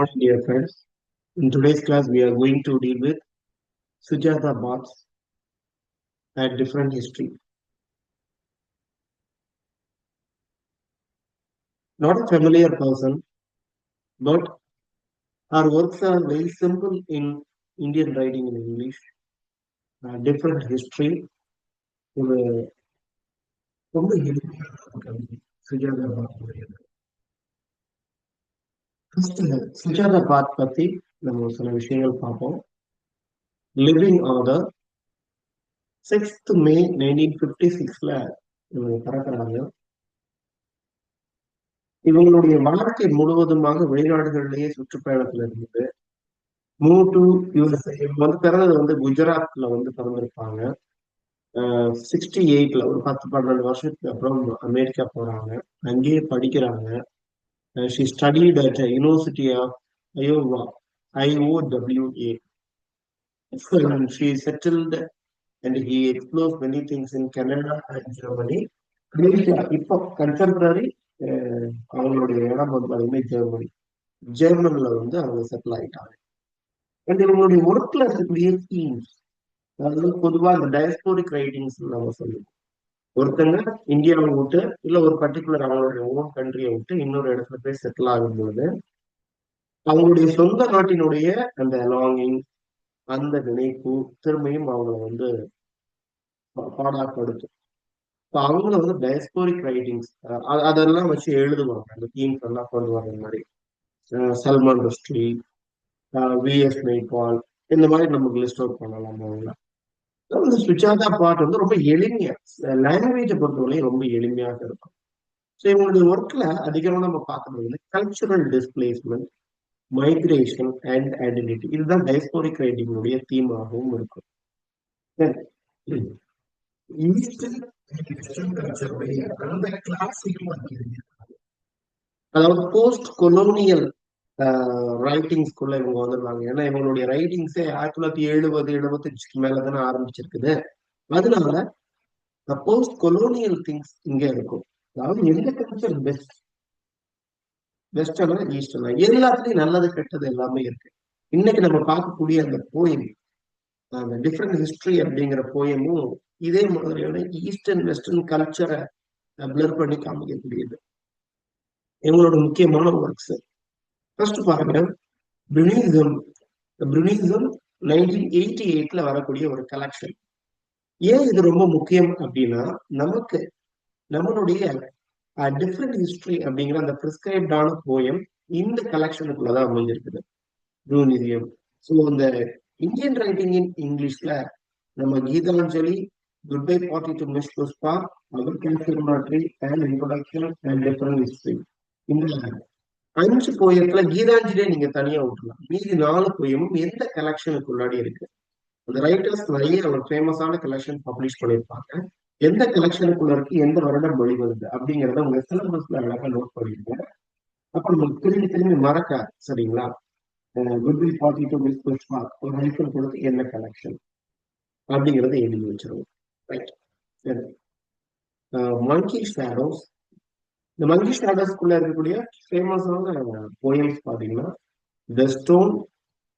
Morning, dear friends. In today's class, we are going to deal with Sujata Bhatt's at different history. Not a familiar person, but her works are very simple in Indian writing in English. Different history. ஒரு ரொம்ப எளிமையான ஒரு கவிதை. சுஜாதா பாத். சுஜாதா பாத் பத்தி நம்ம சில விஷயங்கள் பார்ப்போம். லிவிங் ஆதர் 6th May 1956 இவங்க பிறக்கிறாங்க. இவங்களுடைய வாழ்க்கை முழுவதுமாக வெளிநாடுகளிலேயே சுற்றுப்பயணத்துல இருந்தது. Move to USA. இவங்க பிறந்தது குஜராத்ல பிறந்திருப்பாங்க. 68ல ஒரு 10-12 வருஷத்துக்கு அப்புறம் அமெரிக்கா போறாங்க. அங்கேயே படிக்கிறாங்க. She studied at university of Iowa, IOWA. She settled and he explores many things in Canada and Germany. இப்போ கன்டெம்பரரி அவங்களுடைய இடம் பார்த்தீங்கன்னா ஜெர்மன்ல அவங்க செட்டில் ஆயிட்டாங்க. அண்ட் இவங்களுடைய ஒர்க்ல இருக்கக்கூடிய தீம்ஸ், அதாவது பொதுவா இந்த டயஸ்போரிக் ரைட்டிங்ஸ் நம்ம சொல்லுவோம். ஒருத்தங்க இந்தியாவை விட்டு இல்ல ஒரு பர்டிகுலர் அவங்களுடைய ஓன் கண்ட்ரியை விட்டு இன்னொரு இடத்துல போய் செட்டில் ஆகும்போது அவங்களுடைய சொந்த நாட்டினுடைய அந்த லாங்கிங், அந்த நினைப்பு திரும்பியும் அவங்கள பாடாப்படுத்தும். அவங்கள டயஸ்போரிக் ரைட்டிங்ஸ் அதெல்லாம் வச்சு எழுதுவாங்க. அந்த தீம்ஸ் எல்லாம் கொண்டு வர்ற மாதிரி சல்மான் ருஷ்டி, VS நைபால், இந்த மாதிரி நமக்கு லிஸ்ட் அவுட் பண்ணலாம். அவங்க சுஜாதா பாட் ரொம்ப எளிமையா, லாங்குவேஜை பொறுத்தவரையும் ரொம்ப எளிமையாக இருக்கும். ஸோ இவங்களுடைய ஒர்க்ல அதிகமாக நம்ம பார்க்கறது cultural displacement, migration and identity. இதுதான் டயஸ்போரிக் ரைட்டிங்களுடைய தீமாகவும் இருக்கும். அதாவது போஸ்ட் கொலோனியல் ரைட்டிங்ஸ்குள்ள இவங்க வந்துருவாங்க. ஏன்னா இவங்களுடைய ரைட்டிங்ஸே 1970-75 மேலதானே ஆரம்பிச்சிருக்குது. அதனால போஸ்ட் கொலோனியல் திங்ஸ் இங்க இருக்கும். அதாவது எந்த கல்ச்சர் பெஸ்ட், வெஸ்டர்னா ஈஸ்டர்னா, எல்லாத்துலயும் நல்லது கெட்டது எல்லாமே இருக்கு. இன்னைக்கு நம்ம பார்க்கக்கூடிய அந்த போயம், அந்த டிஃப்ரெண்ட் ஹிஸ்டரி அப்படிங்கிற போயமும் இதே மாதிரியான ஈஸ்டர்ன் வெஸ்டர்ன் கல்ச்சரை பிளர் பண்ணி காமிக்கக்கூடியது. இவங்களோட முக்கியமான ஒர்க்ஸ் ஃபர்ஸ்ட் பாருங்க, புருனிசம். 1988ல வரக்கூடிய ஒரு கலெக்ஷன். ஏன் இது ரொம்ப முக்கியம் அப்படின்னா, நம்மளுடைய டிஃப்ரெண்ட் ஹிஸ்டரி அப்படிங்கிற அந்த பிரிஸ்கிரைப்டான போயம் இந்த கலெக்ஷனுக்குள்ளதான் அமைஞ்சிருக்குது, புருனிசியம். ஸோ இந்த இந்தியன் ரைட்டிங் இன் இங்கிலீஷ்ல நம்ம Gitanjali, good bye party to miss Pushpa, our cancer and introduction and different history, இந்த 5 போயத்துல கீதாஞ்சலியை நீங்க தனியா விட்டுலாம். மீதி 4 போயமும் எந்த கலெக்ஷனுக்குள்ளாடி இருக்கு. அந்த ரைட்டர்ஸ் நிறைய ஒரு ஃபேமஸான கலெக்ஷன் பப்ளிஷ் பண்ணியிருப்பாங்க. எந்த கலெக்ஷனுக்குள்ள இருக்கு, எந்த வருடம் வெளிவருது அப்படிங்கிறத உங்க சிலபஸ்ல அழகா நோட் பண்ணிருங்க. அப்ப உங்களுக்கு திரும்பி மறக்காது. சரிங்களா? Good bye party to miss Pushpa ஒரு ஹைஃபன் கொடுத்து என்ன கலெக்ஷன் அப்படிங்கிறத எழுதி வச்சிருவோம். ரைட். சரி. மங்கி ஷேடோஸ். இந்த மங்கி ஷேடோஸ்குள்ள இருக்கக்கூடிய ஃபேமஸான போயம்ஸ் பாத்தீங்கன்னா த ஸ்டோன்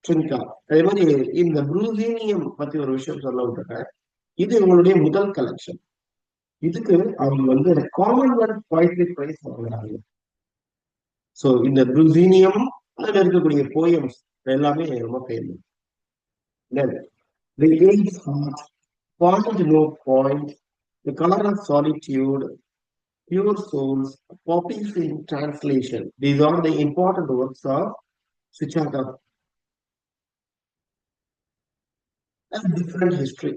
ட்ரிங்கா. அதே மாதிரி இந்த புரூசீனியம் பத்தி ஒரு விஷயம் சொல்ல விட்டுறேன். இது இவங்களுடைய முதல் கலெக்ஷன். இதுக்கு அவங்க காமன்வெல்த் போயட்ரி பிரைஸ் வாங்குறாங்க. ஸோ இந்த புரூசீனியம் அதுல இருக்கக்கூடிய போயம்ஸ் எல்லாமே ரொம்ப famous. The Age's Heart, Point No Point, The Color of Solitude, Pure Souls, Poppies in Translation. These are the important works of Suchata. And different history.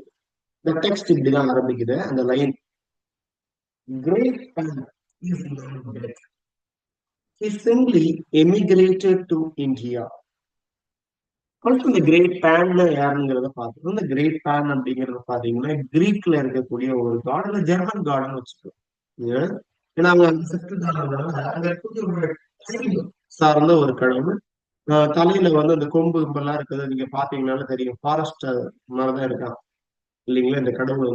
The text இப்படிதான் ஆரம்பிக்குது. அந்த line, Great Pan is not dead. He simply emigrated to India. இந்த great pan யாருங்கிறத பார்த்துக்கணும். இந்த great pan அப்படிங்கறத பாத்தீங்கன்னா கிரீக்ல இருக்கக்கூடிய ஒரு காட், இல்ல ஜெர்மன் கார்டன் வச்சுக்கோ. ஏன்னா சார்ந்த ஒரு கடவுள். தலையில அந்த கொம்பு கும்பெல்லாம் இருக்குது, நீங்க பாத்தீங்கன்னாலும் தெரியும். ஃபாரஸ்ட் மாதிரிதான் இருக்கான் இல்லைங்களா? இந்த கடவுள்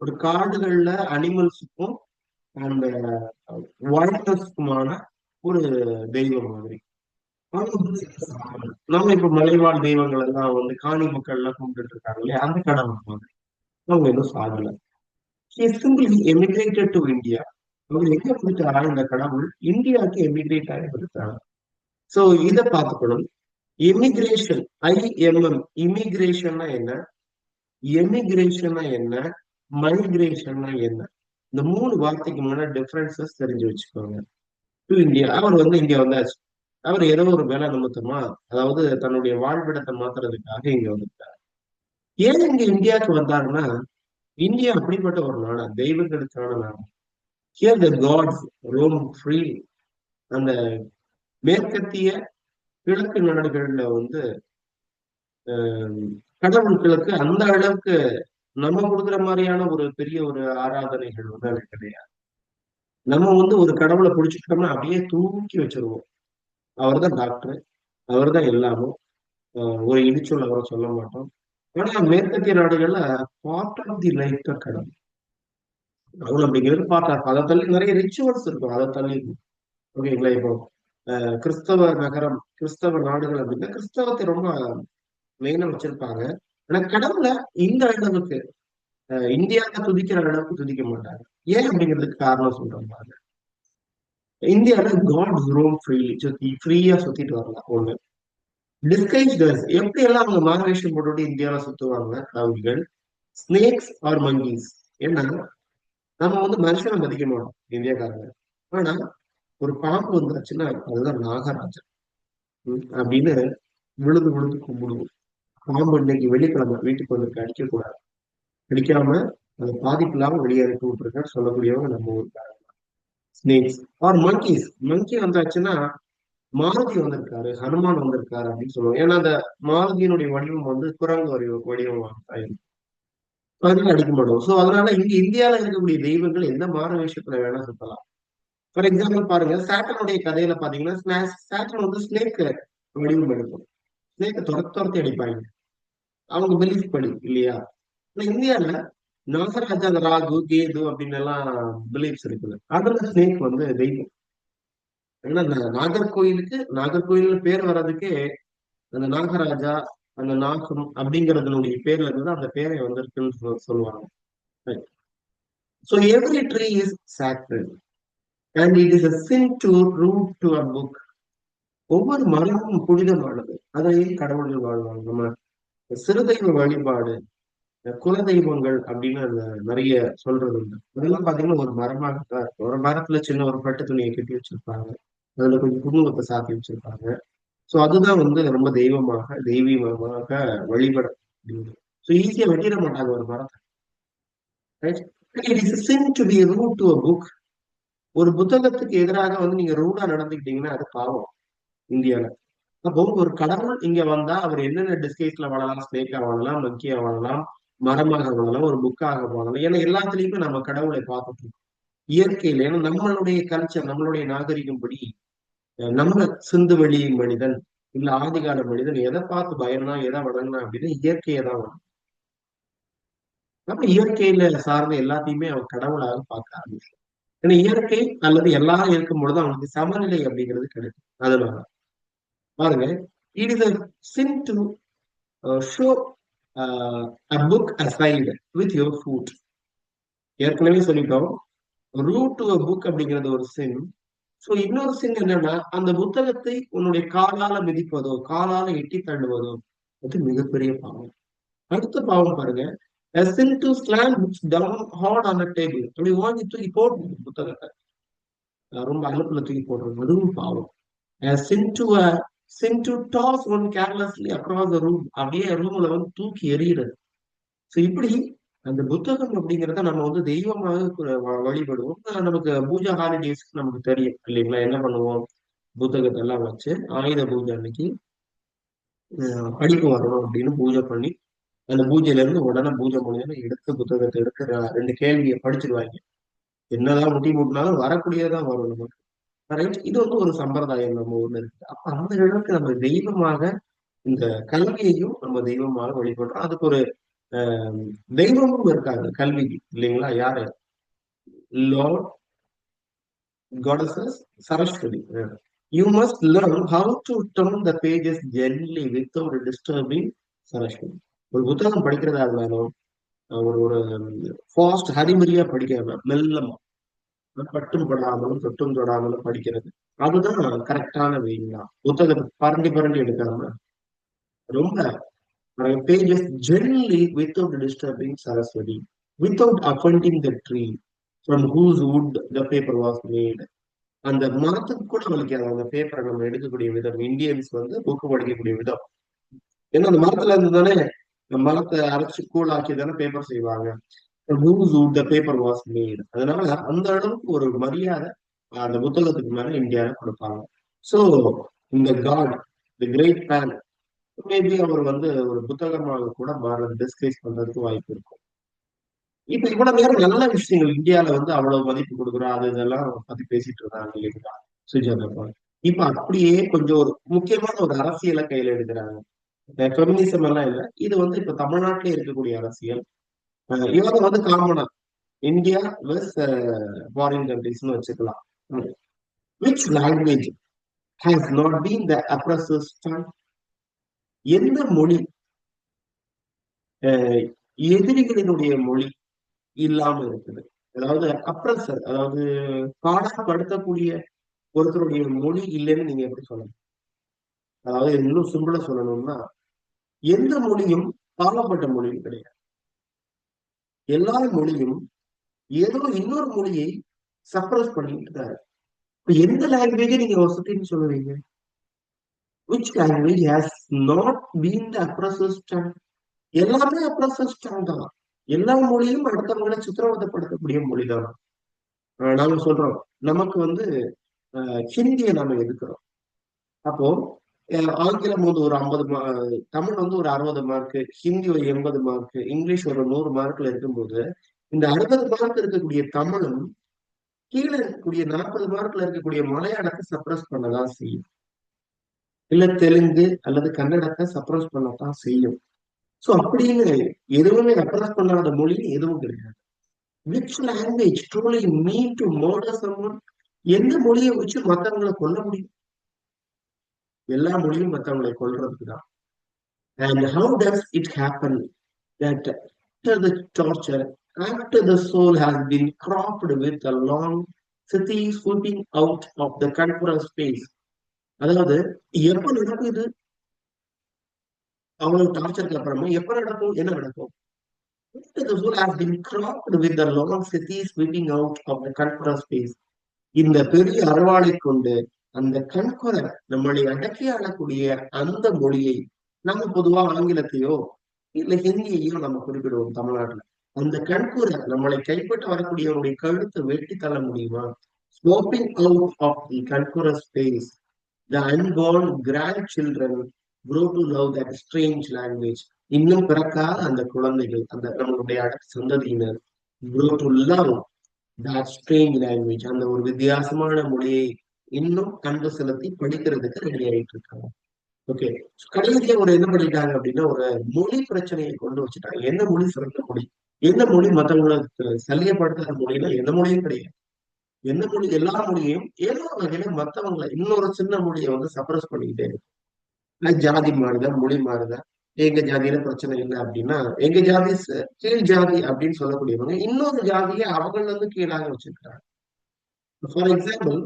ஒரு காடுகள்ல அனிமல்ஸுக்கும் அந்த வைல்ட்னஸ்க்குமான ஒரு தெய்வம் மாதிரி. அவங்க வந்து நம்ம இப்ப மலைவாழ் தெய்வங்கள் எல்லாம் வந்து காணி மக்கள் எல்லாம் கும்பிட்டு இருக்காங்க இல்லையா, அந்த கடவுள் மாதிரி அவங்க எதுவும் சாகல. He simply emigrated to India. அவர் எங்க வந்துட்டாரா இந்த கடவுள், இந்தியாவுக்கு எமிகிரேட் ஆகி வந்துட்டாங்க. சோ இத பார்த்துக்கணும். இமிகிரேஷன், IMM, இமிகிரேஷன்னா என்ன, எமிகிரேஷன்னா என்ன, மைக்ரேஷன்னா என்ன, இந்த மூணு வார்த்தைக்கு முன்னாடி டிஃபரன்சஸ் தெரிஞ்சு வச்சுக்கோங்க. டு இந்தியா, அவர் வந்து இங்க வந்தாச்சு. அவர் ஏதோ ஒரு வேலை நிமித்தமா, அதாவது தன்னுடைய வாழ்விடத்தை மாத்துறதுக்காக இங்க வந்துட்டார். ஏன் இங்க இந்தியாவுக்கு வந்தாருன்னா, இந்தியா அப்படிப்பட்ட ஒரு நாடு, தெய்வங்களுக்கான நாடு. Here the gods roam free. அந்த மேற்கத்திய கிழக்கு நாடுகள்ல வந்து கடவுள்களுக்கு அந்த அளவுக்கு நம்ம கொடுக்குற மாதிரியான ஒரு பெரிய ஒரு ஆராதனைகள் வந்து அது கிடையாது. நம்ம வந்து ஒரு கடவுளை பிடிச்சிட்டோம்னா அப்படியே தூக்கி வச்சிருவோம். அவர் தான் டாக்டர், அவர் தான் எல்லாமும். ஒரு இடிச்சொல் அவரை சொல்ல மாட்டோம். ஆனா மேற்கத்திய நாடுகள்ல பார்ட் ஆஃப் தி லைஃப் தான் கடவுள். கடவுள் அப்படிங்கிறது பார்ட் ஆஃப், அதை தள்ளி நிறைய ரிச்சுவல்ஸ் இருக்கும், அதை தள்ளி. ஓகேங்களா? இப்போ கிறிஸ்தவ நகரம், கிறிஸ்தவ நாடுகள் அப்படின்னா கிறிஸ்தவத்தை ரொம்ப மெயினா வச்சிருப்பாங்க. ஆனா கடவுளை இந்த அளவுக்கு இந்தியாவில துதிக்கிற அளவுக்கு துதிக்க மாட்டாங்க. ஏன் அப்படிங்கிறதுக்கு காரணம் சொல்றேன் பாருங்க. இந்தியால காட் ரோம் ஃப்ரீலி, சுத்தி ஃப்ரீயா சுத்திட்டு வரலாம் ஒண்ணு. டிஸ்கைஸ்டர்ஸ் எப்படி எல்லாம் அவங்க மார்வேஷம் போட்டுட்டு இந்தியாவில சுத்துவாங்க கடவுள்கள், ஸ்னேக்ஸ் ஆர் மங்கீஸ். ஏன்னா நம்ம வந்து மனுஷனை மதிக்க மாட்டோம் இந்தியாக்காரங்க. ஆனா ஒரு பாம்பு வந்துருச்சுன்னா அதுதான் நாகராஜன் அப்படின்னு விழுது விழுது கும்பிடுவோம். பாம்பு இன்னைக்கு வெள்ளிக்கிழமை வீட்டுக்கு வந்து அடிக்க கூடாது, அடிக்காம அது பாதிப்பு இல்லாம வெளியே அனுப்பி விட்டுருக்கேன்னு சொல்லக்கூடியவங்க நம்ம ஊருக்காரங்க. ஸ்னேக்ஸ் ஆர் மங்கீஸ், மங்கி வந்தாச்சுன்னா மாருதி வந்திருக்காரு, ஹனுமான் வந்திருக்காரு அப்படின்னு சொல்லுவோம். ஏன்னா அந்த மாருதியினுடைய வடிவம் வந்து குரங்கு வடிவம் ஆயிரும். அதனால அடிக்க மாட்டோம். சோ அதனால இங்க இந்தியாவில இருக்கக்கூடிய தெய்வங்கள் எந்த மாறு விஷயத்துல வேணா சுத்தலாம். ஃபார் எக்ஸாம்பிள் பாருங்க, சாட்டனுடைய கதையில பாத்தீங்கன்னா சாட்டன் வந்து ஸ்னேக் வடிவம் எடுக்கும். ஸ்னேக்கை துரத்தி அடிப்பாங்க, அவங்க பிலீஃப் படி இல்லையா. ஆனா இந்தியால நாகராஜா, ராகு, கேது அப்படின்னு எல்லாம் பிலீஃப்ஸ் இருக்குது. அதுல ஸ்னேக் வந்து தெய்வம். ஏன்னா அந்த நாகர்கோயில்னு பேர் வர்றதுக்கே அந்த நாகராஜா, அந்த நாகம் அப்படிங்கறதுனுடைய பேர்ல இருந்து அந்த பேரை வந்திருக்குன்னு சொல்லுவாங்க. So every tree is sacred and it is a sin to root to a book. ஒவ்வொரு மரமும் புனிதமானது, அதையும் கடவுள்கள் வாழ்வாங்க. நம்ம சிறுதெய்வ வழிபாடு, குல தெய்வங்கள் அப்படின்னு அந்த நிறைய சொல்றது உண்டு. அதெல்லாம் பாத்தீங்கன்னா ஒரு மரமாகத்தான் இருக்கும். ஒரு மரத்துல சின்ன ஒரு பட்டு துணியை கட்டி வச்சிருப்பாங்க, அதுல கொஞ்சம் குங்குமத்தை சாத்தி வச்சிருப்பாங்க. சோ அதுதான் வந்து ரொம்ப தெய்வீகமாக வழிபட முடியும். சோ ஈஸியா வெட்டிட மாட்டாங்க ஒரு மரத்தை. Right? It is a sin to be rude to a book. ஒரு புத்தகத்துக்கு எதிராக வந்து நீங்க ரூடா நடந்துக்கிட்டீங்கன்னா அது பாவம் இந்தியால. அப்போ ஒரு கடவுள் இங்க வந்தா அவர் என்னென்ன டிஸ்கைஸ்ல வாழலாம், ஸ்னேக்கா வாழலாம், மங்கியா வாழலாம், மரமாக வாழலாம், ஒரு புக்காக வாழலாம். ஏன்னா எல்லாத்துலயுமே நம்ம கடவுளை பார்த்துட்டு இருக்கோம் இயற்கையில. ஏன்னா நம்மளுடைய கல்ச்சர், நம்மளுடைய நாகரிகம் படி நம்ம சிந்து வெளி மனிதன் இல்ல ஆதிகால மனிதன் எதை பார்த்து பயனா எதை வணங்கினா அப்படின்னா இயற்கையை தான் வணங்கும். அப்ப இயற்கையில சார்ந்த எல்லாத்தையுமே அவன் கடவுளாக பார்க்க ஆரம்பிச்சு. ஏன்னா இயற்கை அல்லது எல்லாரும் இருக்கும் பொழுது அவனுக்கு சமநிலை அப்படிங்கிறது கிடைக்கும். அதனால பாருங்க, it is a sin to show a book aside with your foot. ஏற்கனவே சொல்லிட்டோம், ரூட் டு a book அப்படிங்கிறது ஒரு sin. சோ இன்னொரு sin என்னன்னா அந்த புத்தகத்தை உன்னுடைய காலால மிதிப்பதோ காலால எட்டி தள்ளுவதோ அது மிகப்பெரிய பாவம். அடுத்த பாவம் பாருங்க, a sin to slam books down hard on a table. அப்படி வாங்கி தூக்கி போட்டு புத்தகத்தை ரொம்ப அலுப்புல தூக்கி போடுறது அதுவும் பாவம். A sin to a sin to toss one carelessly across the room. அப்படியே ரூம்ல வந்து தூக்கி எறிகிறது. சோ இப்படி அந்த புத்தகம் அப்படிங்கிறத நம்ம வந்து தெய்வமாக வழிபடுவோம். நமக்கு பூஜா ஹாலிடேஸ் நமக்கு தெரியும் இல்லைங்களா, என்ன பண்ணுவோம், புத்தகத்தை எல்லாம் வச்சு ஆயுத பூஜை அன்னைக்கு படிப்பு வரணும் அப்படின்னு பூஜை பண்ணி அந்த பூஜையில இருந்து உடனே பூஜை முடிஞ்சு எடுத்து புத்தகத்தை எடுத்து ரெண்டு கேள்வியை படிச்சிருவாங்க. என்னதான் முட்டி முட்டினாலும் வரக்கூடியதான் வரும் நமக்கு. ரைட்? இது வந்து ஒரு சம்பிரதாயம் நம்ம ஊர்ல இருக்கு. அப்ப அந்த அளவுக்கு நம்ம தெய்வமாக இந்த கல்வியையும் நம்ம தெய்வமாக வழிபடுறோம். அதுக்கு ஒரு தெய்வமும் இருக்காங்க கல்விக்கு இல்லைங்களா. யாரு? Lord goddess Saraswati. You must learn how to turn the pages gently without disturbing selection. ஒரு புத்தகம் படிக்கிறதா இருந்தாலும் ஒரு ஒரு ஃபாஸ்ட் ஹரிமரியா படிக்காம மெல்லமா பட்டும் படாமலும் தொட்டும் தொடாமலும் படிக்கிறது அதுதான் கரெக்டான வெயிங்களா. புத்தகத்தை பரண்டி பரண்டி எடுக்காம ரொம்ப pages gently without disturbing Saraswati, without offending the tree from whose wood the paper was made. அந்த மரத்துக்கு கூட வலிக்காது அந்த பேப்பரை நம்ம எடுக்கக்கூடிய விதம். இந்தியன்ஸ் வந்து புக்கு படிக்கக்கூடிய விதம். ஏன்னா அந்த மரத்துல இருந்து தானே மரத்தை அரைச்சு கூழாக்கி தானே பேப்பர் செய்வாங்க. whose wood the paper was made. அதனால அந்த அளவுக்கு ஒரு மரியாதை அந்த புத்தகத்துக்கு மேல இந்தியாவில கொடுப்பாங்க. சோ இந்த காட் தி கிரேட் மேன் மேபி அவர் வந்து ஒரு புத்தகமாக கூட மாறது டிஸ்கஸ் பண்றதுக்கு வாய்ப்பு இருக்கும். இப்ப இவ்வளவு நேரம் நல்ல விஷயங்கள் இந்தியால வந்து அவ்வளவு மதிப்பு கொடுக்குறோம் அது இதெல்லாம் பத்தி பேசிட்டு இருந்தாங்க இல்லைங்களா சுஜாதா. இப்ப அப்படியே கொஞ்சம் ஒரு முக்கியமான ஒரு அரசியலை கையில எடுக்கிறாங்க. பெமினிசம் எல்லாம் இல்ல, இது வந்து இப்ப தமிழ்நாட்டிலே இருக்கக்கூடிய அரசியல். இவங்க வந்து காமனா இந்தியா வெஸ் ஃபாரின் கண்ட்ரிஸ்னு வச்சுக்கலாம். Which language has not been the oppressors tongue? எந்த மொழி எதிரிகளினுடைய மொழி இல்லாம இருக்குது? அதாவது அப்ரஸர், அதாவது பாடப்படுத்தக்கூடிய ஒருத்தருடைய மொழி இல்லைன்னு நீங்க எப்படி சொல்லணும்? அதாவது இன்னும் சிம்பிளா சொல்லணும்னா எந்த மொழியும் பாவப்பட்ட மொழியும் கிடையாது. எல்லா மொழியும் ஏதோ இன்னொரு மொழியை சப்ரஸ் பண்ணிட்டு இருக்காரு. இப்ப எந்த லாங்குவேஜை நீங்க வசதின்னு சொல்லுவீங்க? Which language has not been the oppressors tongue? எல்லாமே அப்ரஸர்ஸ் tongue தான். எல்லா மொழியும் அடுத்தவங்களை சித்திரவதைப்படுத்தக்கூடிய மொழிதான். நாம சொல்றோம் நமக்கு வந்து ஹிந்தியை நாம எதுக்குறோம். அப்போ ஆங்கிலம் வந்து ஒரு 50 தமிழ் வந்து ஒரு 60 மார்க், ஹிந்தி ஒரு 80 மார்க், இங்கிலீஷ் ஒரு 100 மார்க்ல இருக்கும்போது இந்த 60 மார்க் இருக்கக்கூடிய தமிழும் கீழே இருக்கக்கூடிய 40 மார்க்ல இருக்கக்கூடிய மலையாளத்தை சப்ரஸ் பண்ணதான் செய்யும். இல்ல தெலுங்கு அல்லது கன்னடத்தை சப்ரஸ் பண்ணத்தான் செய்யும். சோ அப்படின்னு எதுவுமே சப்ரஸ் பண்ணாத மொழி எதுவும் கிடையாது. Which language truly mean to murder someone? எந்த மொழியை வச்சு மத்தவங்களை கொல்ல முடியும்? எல்லா மொழியும் மத்தவங்களை கொல்றதுக்கு தான். And how does it happen that after the torture, after the soul has been cropped with a long city swooping out of the conqueror space? அதாவது எப்ப நடக்குது? அவ்வளவு டார்ச்சருக்கு அப்புறமா எப்ப நடக்கும்? என்ன நடக்கும்? After the soul has been cropped with the long city sweeping out of the conqueror space. இந்த பெரிய அறவாளை கொண்டு அந்த கண்குறை நம்மளை அடக்கி ஆளக்கூடிய அந்த மொழியை நம்ம பொதுவா ஆங்கிலத்தையோ இல்ல ஹிந்தியையோ நம்ம குறிப்பிடுவோம் தமிழ்நாட்டுல. அந்த கண்குறை நம்மளை கைப்பற்ற வரக்கூடியவருடைய கழுத்தை வெட்டி தள்ள முடியுமா? Sloping out of the conqueror space, the unborn grandchildren grow to love that strange language. இன்னும் பிறக்காத அந்த குழந்தைகள், அந்த நம்மளுடைய அடுத்த சந்ததியினர் grow to love that strange language, அந்த ஒரு வித்தியாசமான மொழியை இன்னும் அன்பு செலுத்தி படிக்கிறதுக்கு ரெடி ஆயிட்டு இருக்காங்க. ஓகே, கடைசியா ஒரு என்ன பண்ணிட்டாங்க அப்படின்னா ஒரு மொழி பிரச்சனையை கொண்டு வச்சுட்டாங்க. என்ன மொழி சிறந்த மொழி, என்ன மொழி மற்றவங்களுக்கு சல்லியப்படுத்துற மொழினா எந்த மொழியும் கிடையாது. எந்த மொழி, எல்லா மொழியையும் ஏதோ ஒரு வகையில மற்றவங்களை இன்னொரு சின்ன மொழியை வந்து சப்ரஸ் பண்ணிக்கிட்டே இருக்கு. ஜாதி மாறுதா, மொழி மாறுதா, எங்க ஜாதியில பிரச்சனை இல்லை அப்படின்னா எங்க ஜாதி கீழ் ஜாதி அப்படின்னு சொல்லக்கூடியவங்க இன்னொரு ஜாதியை அவங்கள இருந்து கீழாக வச்சிருக்கிறாங்க. ஃபார் எக்ஸாம்பிள்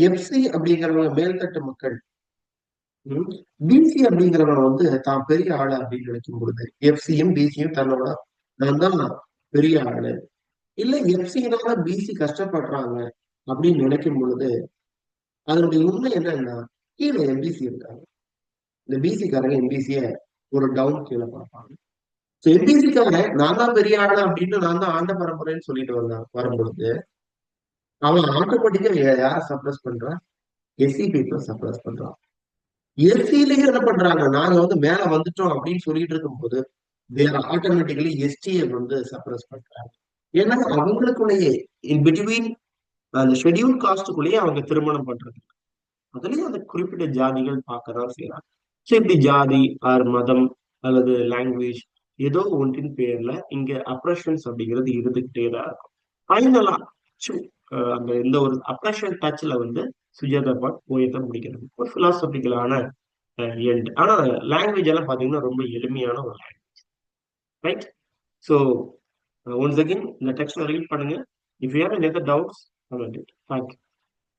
எஃப்சி அப்படிங்கிறவங்க மேல்தட்டு மக்கள், பிசி அப்படிங்கிறவன் வந்து தான் பெரிய ஆளு அப்படின்னு நினைக்கும் பொழுது எஃப்சியும் பிசியும் தன்னோட நான் தான் பெரிய ஆளு, இல்ல எஃப்சினால பிசி கஷ்டப்படுறாங்க அப்படின்னு நினைக்கும் பொழுது அதனுடைய உண்மை என்னன்னா கீழே எம்பிசி இருக்காங்க. இந்த பிசிக்காரங்க எம்பிசிய ஒரு டவுன் கீழே பார்ப்பாங்க. எம்பிசிக்காரன் நான் தான் பெரிய ஆளு அப்படின்னு நான் தான் ஆண்ட பரம்பரைன்னு சொல்லிட்டு வரும்பொழுது அவன் ஆட்டோமேட்டிக்கா யார சப்ரஸ் பண்றான்? எஸ்சி பீப்புள் சப்ரஸ் பண்றான். எஸ்சிலேயே என்ன பண்றாங்க, நாங்க வந்து மேல வந்துட்டோம் அப்படின்னு சொல்லிட்டு இருக்கும் போது தேர் ஆட்டோமேட்டிக்கலி எஸ்டியை வந்து சப்ரஸ் பண்றாங்க. ஏன்னா அவங்களுக்குள்ளேயே இன் பிட்வீன் அந்த ஷெட்யூல் காஸ்டுக்குள்ளேயே அவங்க திருமணம் பண்றது, அதுலயும் அந்த குறிப்பிட்ட ஜாதிகள் பார்க்கதான் செய்யறாங்க. ஸோ இப்படி ஜாதி ஆர் மதம் அல்லது லாங்குவேஜ் ஏதோ ஒன்றின் பேர்ல இங்க அப்ரஷன்ஸ் அப்படிங்கிறது இருந்துகிட்டே தான் இருக்கும். ஃபைனலா அந்த இந்த ஒரு அப்ரஷன் டச்ல வந்து சுஜாதா பாட் போயத்தை முடிக்கிறது ஒரு பிலாசபிக்கலான எண்ட். ஆனா லாங்குவேஜ் எல்லாம் பாத்தீங்கன்னா ரொம்ப எளிமையான ஒரு language, right? So once again இந்த டெக்ஸ்ட் ரீட் பண்ணுங்க. If you have any other doubts, comment it. Thank you.